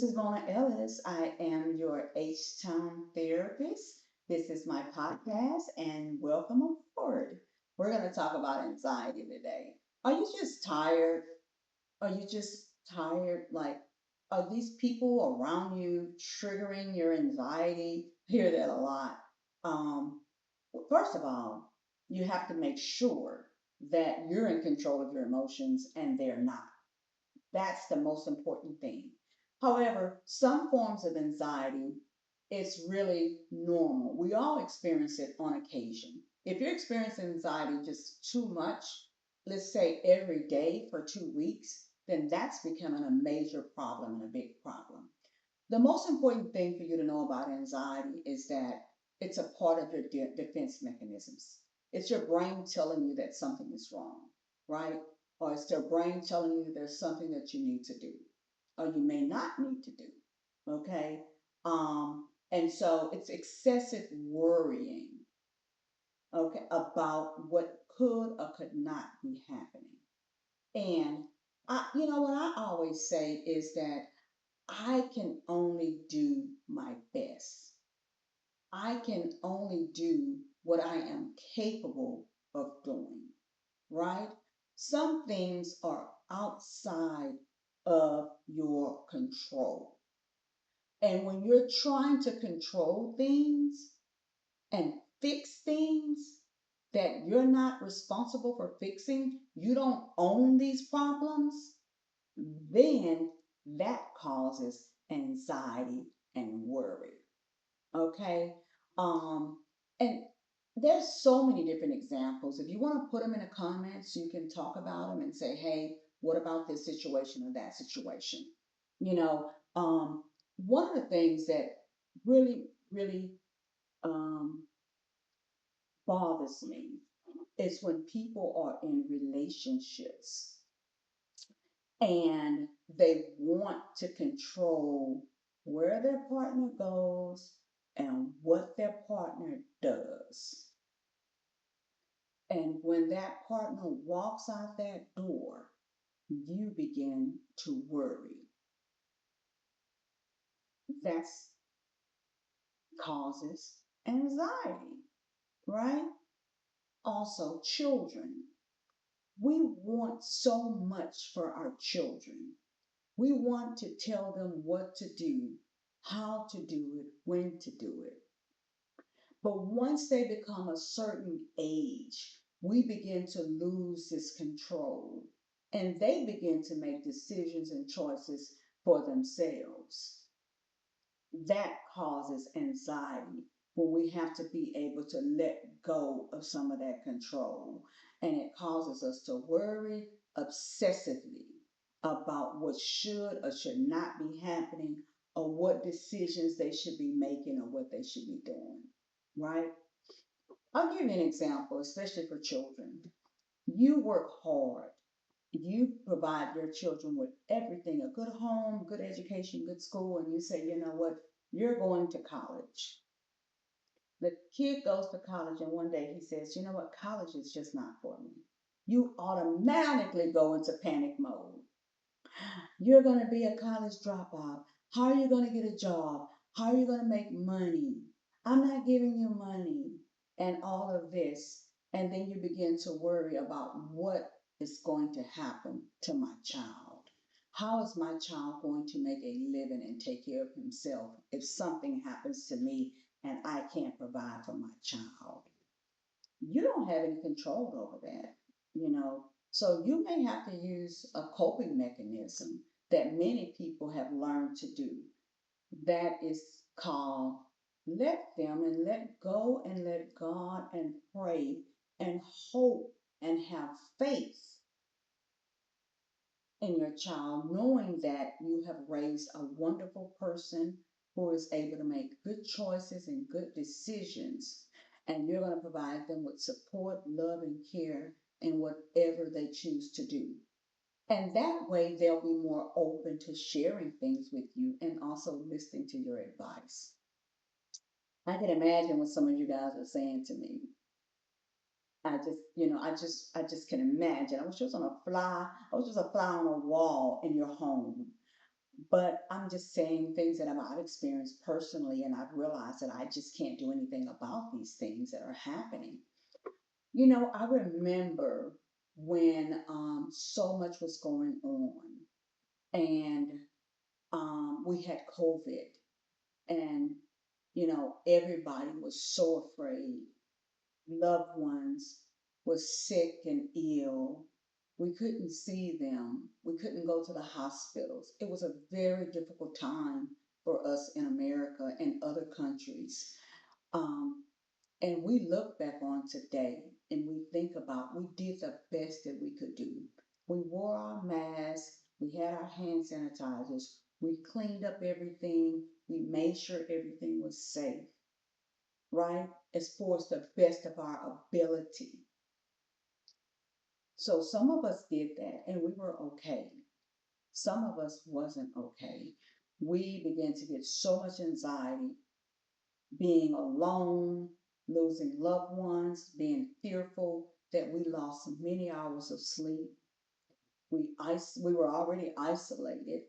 This is Mona Ellis. I am your H-Town therapist. This is my podcast, and welcome aboard. We're going to talk about anxiety today. Are you just tired? Are you just tired? Like, are these people around you triggering your anxiety? I hear that a lot. Um, First of all, you have to make sure that you're in control of your emotions and they're not. That's the most important thing. However, some forms of anxiety, it's really normal. We all experience it on occasion. If you're experiencing anxiety just too much, let's say every day for 2 weeks, then that's becoming a major problem and a big problem. The most important thing for you to know about anxiety is that it's a part of your defense mechanisms. It's your brain telling you that something is wrong, right? Or it's your brain telling you there's something that you need to do, or you may not need to do. Okay. And so it's excessive worrying, okay, about what could or could not be happening. And what I always say is that I can only do my best. I can only do what I am capable of doing, right? Some things are outside of your control. And when you're trying to control things and fix things that you're not responsible for fixing, you don't own these problems, then that causes anxiety and worry. Okay. Um, and there's so many different examples. If you want to put them in the comments, you can talk about them and say, hey, what about this situation or that situation? You know, one of the things that really um, bothers me is when people are in relationships and they want to control where their partner goes and what their partner does. And when that partner walks out that door, you begin to worry. That's causes anxiety, right? Also, children. We want so much for our children. We want to tell them what to do, how to do it, when to do it. But once they become a certain age, we begin to lose this control and they begin to make decisions and choices for themselves. That causes anxiety when we have to be able to let go of some of that control. And it causes us to worry obsessively about what should or should not be happening, or what decisions they should be making, or what they should be doing. Right? I'll give you an example, especially for children. You work hard. You provide your children with everything, a good home, good education, good school, and you say, you know what, you're going to college. The kid goes to college, and one day he says, you know what, college is just not for me. You automatically go into panic mode. You're going to be a college dropout. How are you going to get a job? How are you going to make money? I'm not giving you money. And all of this. And then you begin to worry about what is going to happen to my child. How is my child going to make a living and take care of himself if something happens to me and I can't provide for my child? You don't have any control over that, you know. So you may have to use a coping mechanism that many people have learned to do. That is called let them and let go and let God and pray and hope and have faith in your child, knowing that you have raised a wonderful person who is able to make good choices and good decisions. And you're going to provide them with support, love, and care in whatever they choose to do. And that way, they'll be more open to sharing things with you and also listening to your advice. I can imagine what some of you guys are saying to me. I just can imagine. I was just a fly on a wall in your home. But I'm just saying things that I've experienced personally, and I've realized that I just can't do anything about these things that are happening. I remember when so much was going on, and we had COVID, and everybody was so afraid. Loved ones was sick and ill. We couldn't see them. We couldn't go to the hospitals. It was a very difficult time for us in America and other countries. Um, and we look back on today and we think about we did the best that we could do. We wore our masks, we had our hand sanitizers, we cleaned up everything, we made sure everything was safe, right? As far as the best of our ability. So some of us did that and we were okay. Some of us wasn't okay. We began to get so much anxiety, being alone, losing loved ones, being fearful that we lost many hours of sleep. We were already isolated,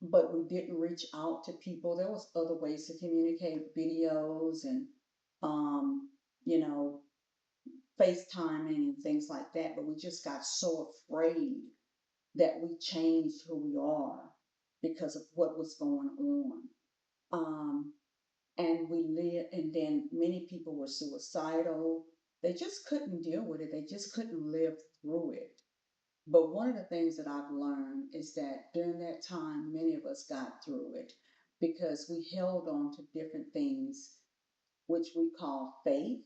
but we didn't reach out to people. There was other ways to communicate, videos and um, you know, FaceTiming and things like that, but we just got so afraid that we changed who we are because of what was going on. Um, and we live, and then many people were suicidal. They just couldn't deal with it. They just couldn't live through it. But one of the things that I've learned is that during that time, many of us got through it because we held on to different things, which we call faith,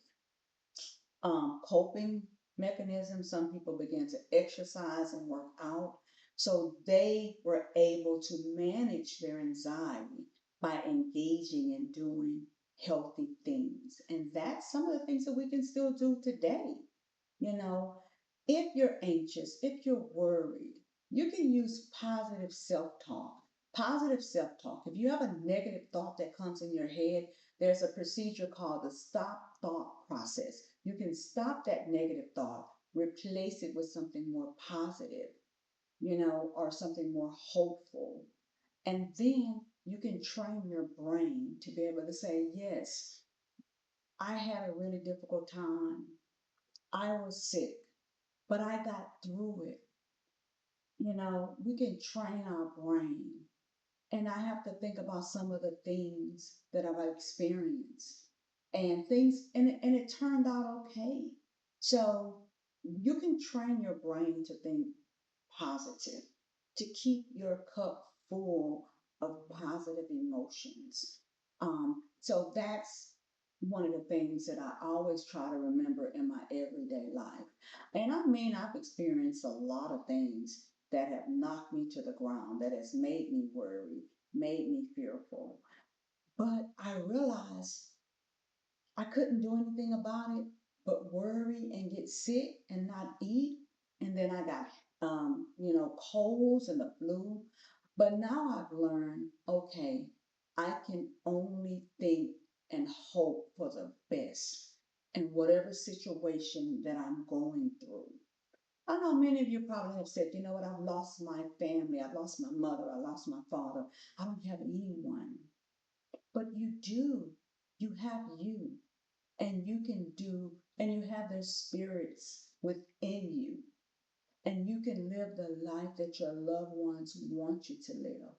coping mechanisms. Some people began to exercise and work out. So they were able to manage their anxiety by engaging in doing healthy things. And that's some of the things that we can still do today. You know, if you're anxious, if you're worried, you can use positive self talk. Positive self talk. If you have a negative thought that comes in your head, there's a procedure called the stop thought process. You can stop that negative thought, replace it with something more positive, or something more hopeful. And then you can train your brain to be able to say, yes, I had a really difficult time. I was sick, but I got through it. We can train our brain. And I have to think about some of the things that I've experienced and it turned out okay. So you can train your brain to think positive, to keep your cup full of positive emotions. So that's one of the things that I always try to remember in my everyday life. And I mean, I've experienced a lot of things that have knocked me to the ground, that has made me worry, made me fearful. But I realized I couldn't do anything about it but worry and get sick and not eat. And then I got, colds and the flu. But now I've learned, okay, I can only think and hope for the best in whatever situation that I'm going through. I know many of you probably have said, you know what, I've lost my family, I've lost my mother, I lost my father, I don't have anyone. But you do. You have you and you can do, and you have their spirits within you, and you can live the life that your loved ones want you to live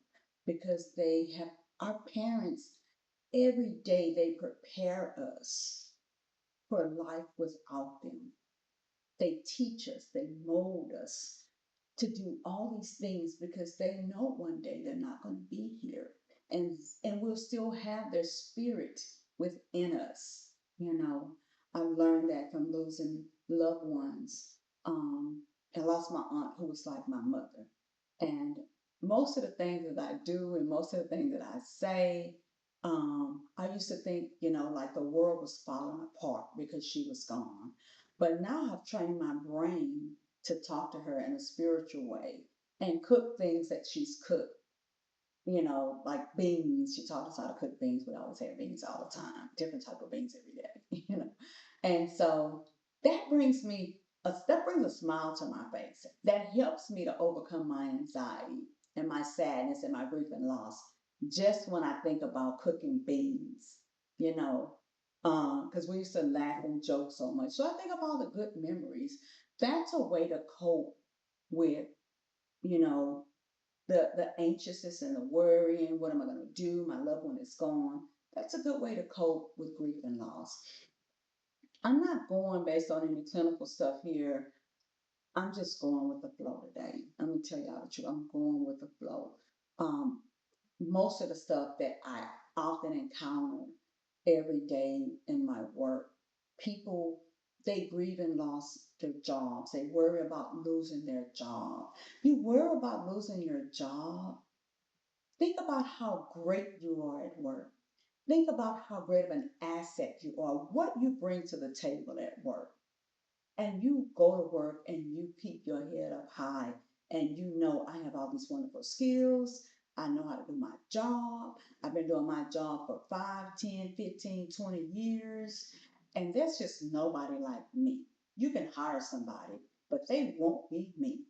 because they have our parents every day they prepare us for life without them. They teach us, they mold us to do all these things because they know one day they're not going to be here. And we'll still have their spirit within us. You know, I learned that from losing loved ones. I lost my aunt who was like my mother. And most of the things that I do and most of the things that I say, I used to think, like the world was falling apart because she was gone. But now I've trained my brain to talk to her in a spiritual way and cook things that she's cooked, like beans. She taught us how to cook beans. We always have beans all the time, different type of beans every day. And so that brings a smile to my face. That helps me to overcome my anxiety. and my sadness and my grief and loss just when I think about cooking beans, you know, because we used to laugh and joke so much. So I think of all the good memories. That's a way to cope with, you know, the anxiousness and the worrying. What am I going to do? My loved one is gone. That's a good way to cope with grief and loss. I'm not going based on any clinical stuff here. I'm just going with the flow today. Let me tell y'all the truth. I'm going with the flow. Um, Most of the stuff that I often encounter every day in my work, people, they grieve and lost their jobs. They worry about losing their job. You worry about losing your job. Think about how great you are at work. Think about how great of an asset you are, what you bring to the table at work, and you go to work and you keep your head up high and you know I have all these wonderful skills. I know how to do my job. I've been doing my job for 5, 10, 15, 20 years. And there's just nobody like me. You can hire somebody, but they won't be me.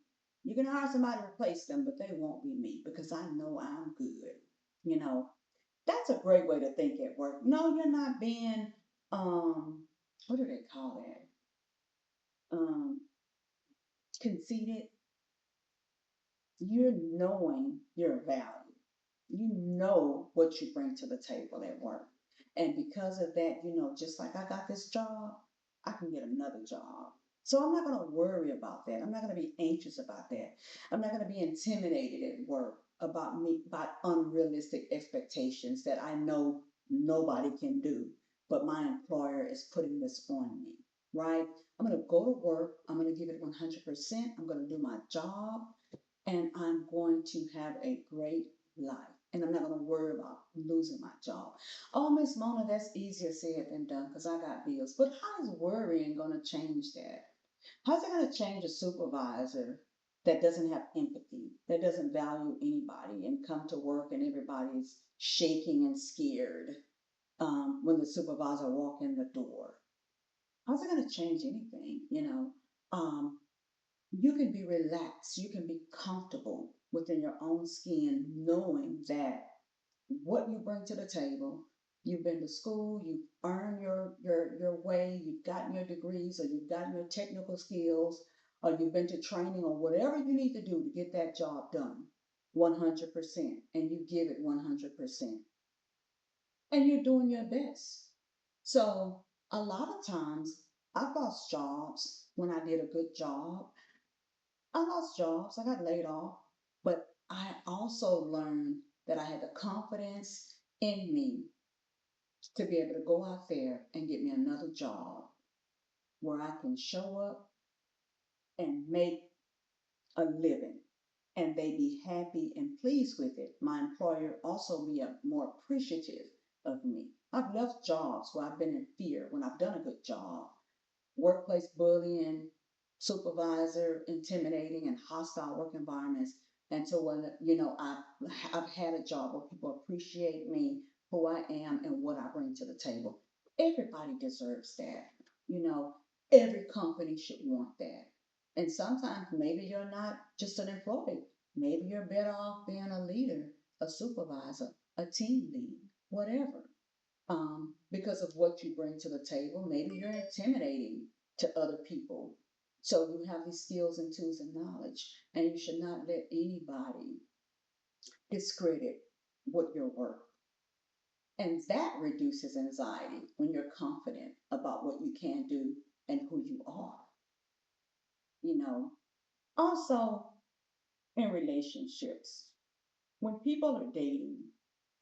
You can hire somebody to replace them, but they won't be me because I know I'm good. You know, that's a great way to think at work. No, you're not being, what do they call that? Um, conceited. You're knowing your value. You know what you bring to the table at work. And because of that, just like I got this job, I can get another job. So I'm not going to worry about that. I'm not going to be anxious about that. I'm not going to be intimidated at work about unrealistic expectations that I know nobody can do, but my employer is putting this on me, right? I'm going to go to work. I'm going to give it 100%. I'm going to do my job and I'm going to have a great life. And I'm not going to worry about losing my job. Oh, Miss Mona, that's easier said than done because I got bills. But how is worrying going to change that? How's it going to change a supervisor that doesn't have empathy, that doesn't value anybody, and come to work and everybody's shaking and scared when the supervisor walk in the door? How's it going to change anything? You can be relaxed, you can be comfortable within your own skin, knowing that what you bring to the table, you've been to school, you've earned your way, you've gotten your degrees, or you've gotten your technical skills, or you've been to training, or whatever you need to do to get that job done 100%, and you give it 100%, and you're doing your best. So, a lot of times, I've lost jobs when I did a good job. I lost jobs, I got laid off, but I also learned that I had the confidence in me to be able to go out there and get me another job where I can show up and make a living and they be happy and pleased with it. My employer also be more appreciative of me. I've left jobs where I've been in fear when I've done a good job. Workplace bullying, supervisor intimidating, and hostile work environments. And so when I've had a job where people appreciate me, who I am, and what I bring to the table. Everybody deserves that. You know, every company should want that. And sometimes maybe you're not just an employee. Maybe you're better off being a leader, a supervisor, a team lead, whatever, because of what you bring to the table. Maybe you're intimidating to other people. So you have these skills and tools and knowledge, and you should not let anybody discredit what you're worth. And that reduces anxiety when you're confident about what you can do and who you are. You know, also in relationships, when people are dating,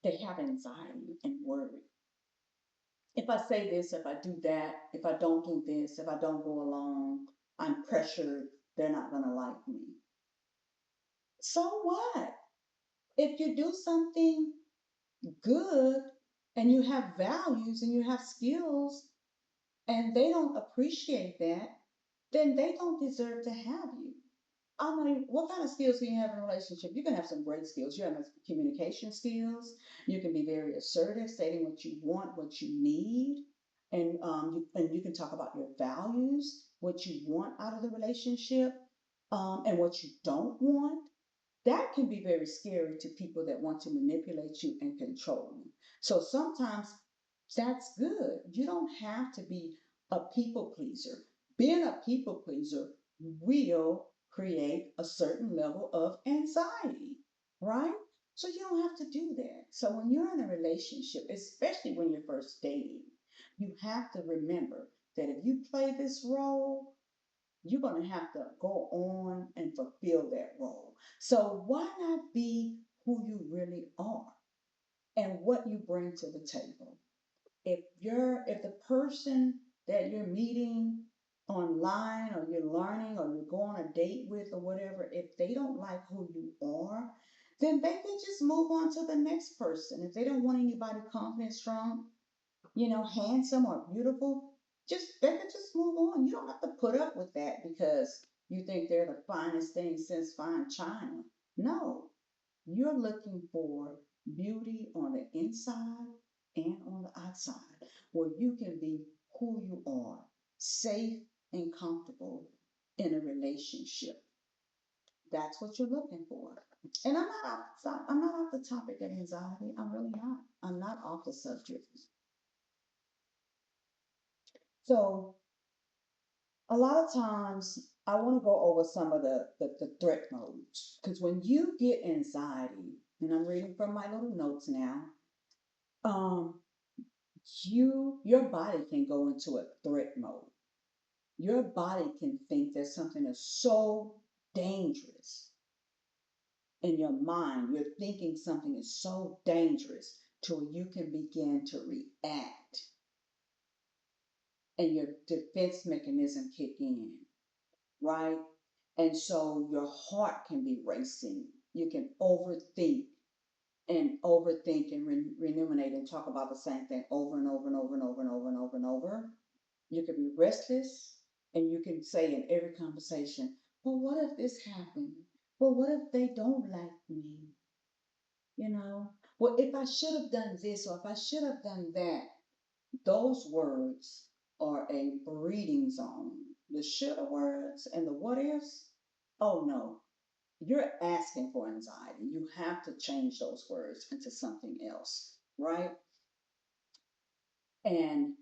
they have anxiety and worry. If I say this, if I do that, if I don't do this, if I don't go along, I'm pressured, they're not going to like me. So what? If you do something good and you have values and you have skills and they don't appreciate that, then they don't deserve to have you. I mean, what kind of skills can you have in a relationship? You can have some great skills. You have communication skills. You can be very assertive, stating what you want, what you need, and you can talk about your values, what you want out of the relationship, and what you don't want. That can be very scary to people that want to manipulate you and control you. So sometimes that's good. You don't have to be a people pleaser. Being a people pleaser will create a certain level of anxiety, right? So you don't have to do that. So when you're in a relationship, especially when you're first dating, you have to remember that if you play this role, you're going to have to go on and fulfill that role. So why not be who you really are and what you bring to the table? If the person that you're meeting online or you're learning or you go on a date with or whatever, if they don't like who you are, then they can just move on to the next person. If they don't want anybody confident, strong, handsome or beautiful, just they can just move on. You don't have to put up with that because you think they're the finest thing since fine china. No, you're looking for beauty on the inside and on the outside, where you can be who you are, safe and comfortable in a relationship. That's what you're looking for. And I'm not off the topic of anxiety. I'm really not. I'm not off the subject. So a lot of times I want to go over some of the threat modes because when you get anxiety, and I'm reading from my little notes now, um, your body can go into a threat mode. Your body can think that something is so dangerous in your mind. You're thinking something is so dangerous to where you can begin to react and your defense mechanism kick in, right? And so your heart can be racing. You can overthink and ruminate and talk about the same thing over and over and over and over and over and over and over. You can be restless and you can say in every conversation, well, what if this happened? Well, what if they don't like me? Well, if I should have done this or if I should have done that, those words are a breeding zone. The shoulda words and the what ifs, oh no, you're asking for anxiety. You have to change those words into something else, right? And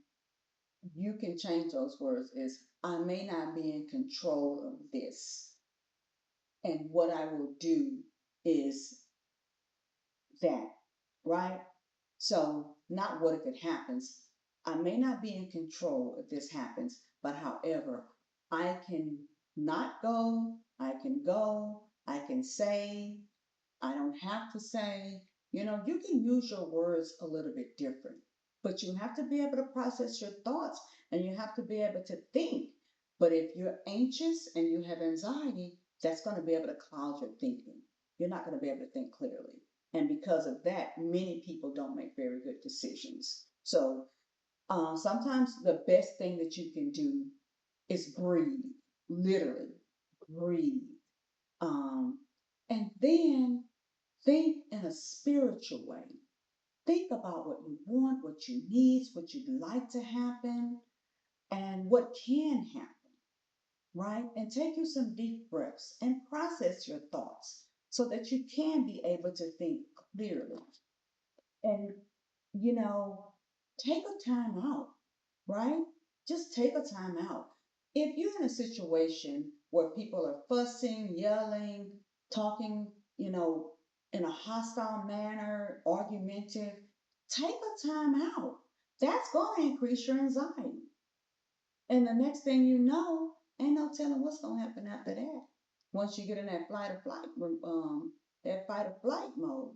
you can change those words is I may not be in control of this. And what I will do is that, right? So, not what if it happens. I may not be in control if this happens, but however, I can not go, I can go, I can say, I don't have to say. You can use your words a little bit different, but you have to be able to process your thoughts and you have to be able to think. But if you're anxious and you have anxiety, that's going to be able to cloud your thinking. You're not going to be able to think clearly. And because of that, many people don't make very good decisions. So sometimes the best thing that you can do is breathe, literally breathe. Um, and then think in a spiritual way. Think about what you want, what you need, what you'd like to happen, and what can happen, right? And take you some deep breaths and process your thoughts so that you can be able to think clearly. And, you know, take a time out, right? Just take a time out. If you're in a situation where people are fussing, yelling, talking, in a hostile manner, argumentative, take a time out. That's going to increase your anxiety. And the next thing you know, ain't no telling what's going to happen after that. Once you get in that fight or flight mode,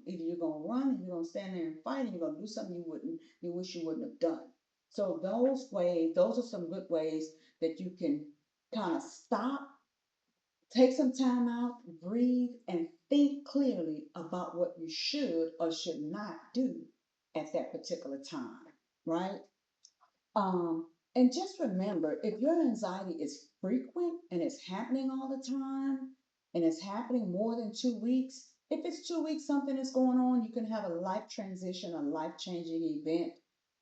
either you're going to run and you're going to stand there and fight, and you're going to do something you wish you wouldn't have done. So those are some good ways that you can kind of stop, take some time out, breathe, and think clearly about what you should or should not do at that particular time, right? Um, and just remember, if your anxiety is frequent and it's happening all the time and it's happening more than 2 weeks, if it's 2 weeks, something is going on, you can have a life transition, a life changing event.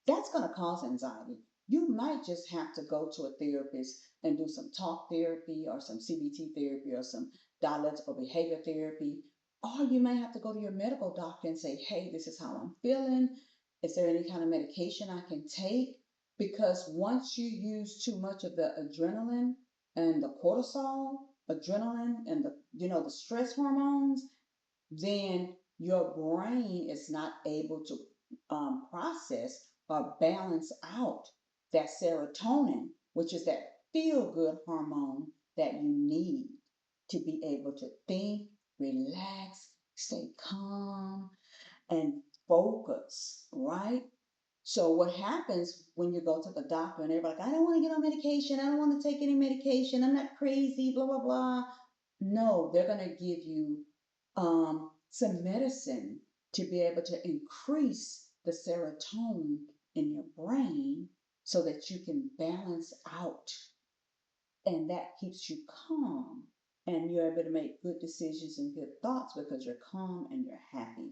That's going to cause anxiety. You might just have to go to a therapist and do some talk therapy or some CBT therapy or some dialectical behavior therapy Or you may have to go to your medical doctor and say, hey, this is how I'm feeling. Is there any kind of medication I can take? Because once you use too much of the adrenaline and the cortisol, adrenaline and the stress hormones, then your brain is not able to process or balance out that serotonin, which is that feel good hormone that you need to be able to think, relax, stay calm, and focus, right? So what happens when you go to the doctor and everybody's like, I don't want to get on medication. I don't want to take any medication. I'm not crazy, blah, blah, blah. No, they're going to give you some medicine to be able to increase the serotonin in your brain so that you can balance out, and that keeps you calm and you're able to make good decisions and good thoughts because you're calm and you're happy.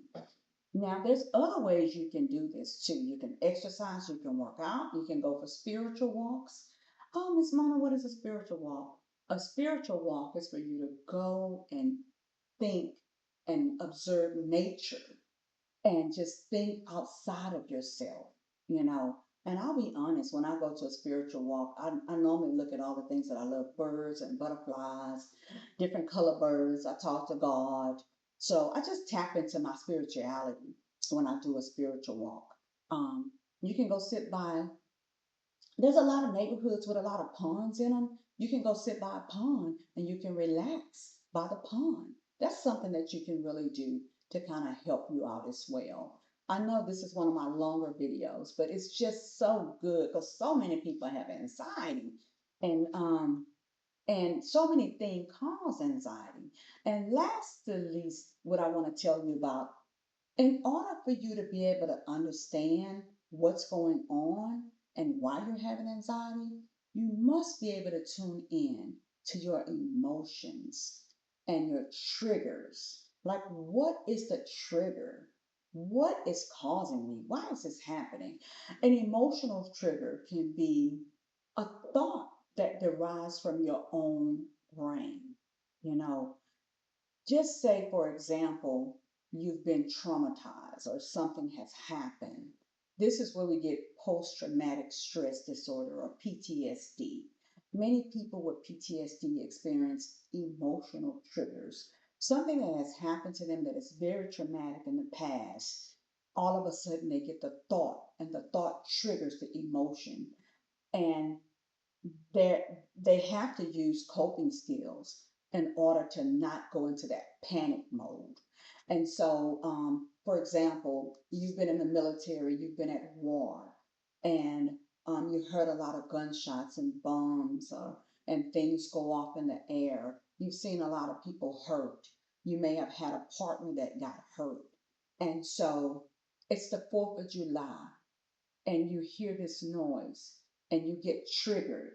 Now, there's other ways you can do this too. You can exercise, you can work out, you can go for spiritual walks. Oh, Miss Mona, what is a spiritual walk? A spiritual walk is for you to go and think and observe nature and just think outside of yourself. And I'll be honest, when I go to a spiritual walk, I normally look at all the things that I love, birds and butterflies, different color birds. I talk to God. So I just tap into my spirituality when I do a spiritual walk. You can go sit by, there's a lot of neighborhoods with a lot of ponds in them. You can go sit by a pond and you can relax by the pond. That's something that you can really do to kind of help you out as well. I know this is one of my longer videos, but it's just so good because so many people have anxiety, and so many things cause anxiety. And last to least, what I want to tell you about, in order for you to be able to understand what's going on and why you're having anxiety, you must be able to tune in to your emotions and your triggers. Like, what is the trigger? What is causing me? Why is this happening? An emotional trigger can be a thought that derives from your own brain. You know, just say, for example, you've been traumatized or something has happened. This is where we get post traumatic stress disorder or PTSD. Many people with PTSD experience emotional triggers, something that has happened to them that is very traumatic in the past. All of a sudden, they get the thought, and the thought triggers the emotion. And they they have to use coping skills in order to not go into that panic mode. And so, for example, you've been in the military, you've been at war, and you heard a lot of gunshots and bombs, and things go off in the air. You've seen a lot of people hurt. You may have had a partner that got hurt. And so it's the 4th of July, and you hear this noise, and you get triggered,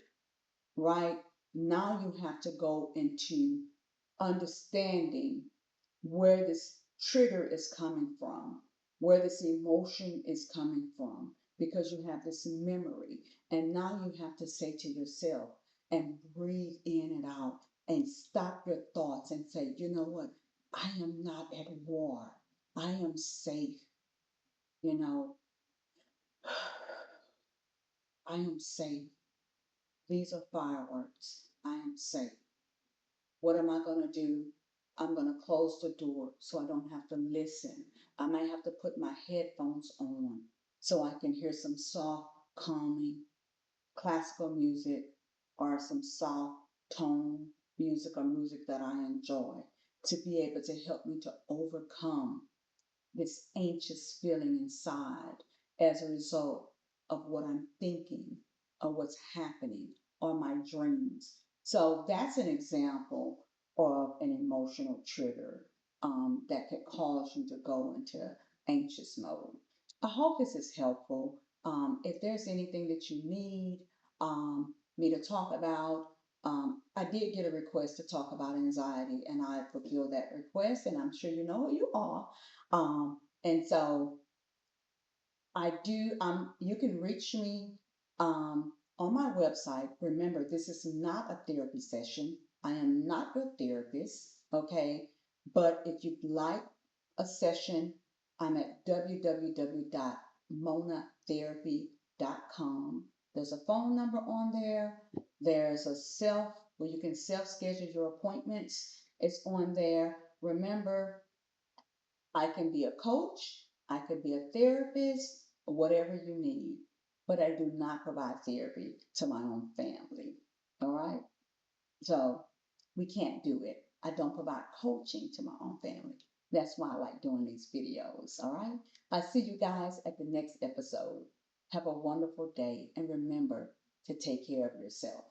right? Now you have to go into understanding where this trigger is coming from, where this emotion is coming from, because you have this memory. And now you have to say to yourself and breathe in and out and stop your thoughts and say, you know what? I am not at war. I am safe. You know, I am safe. These are fireworks. I am safe. What am I going to do? I'm going to close the door so I don't have to listen. I might have to put my headphones on so I can hear some soft, calming classical music or some soft tone music or music that I enjoy to be able to help me to overcome this anxious feeling inside as a result of what I'm thinking or what's happening or my dreams. So that's an example of an emotional trigger that could cause you to go into anxious mode. I hope this is helpful. If there's anything that you need me to talk about, I did get a request to talk about anxiety, and I fulfilled that request, and I'm sure you know who you are. And so I do, you can reach me on my website. Remember, this is not a therapy session. I am not your therapist, okay? But if you'd like a session, I'm at www.monatherapy.com. There's a phone number on there. There's a self where you can self schedule your appointments. It's on there. Remember, I can be a coach, I could be a therapist, whatever you need, but I do not provide therapy to my own family. All right? So we can't do it. I don't provide coaching to my own family. That's why I like doing these videos. All right. I see you guys at the next episode. Have a wonderful day and remember to take care of yourself.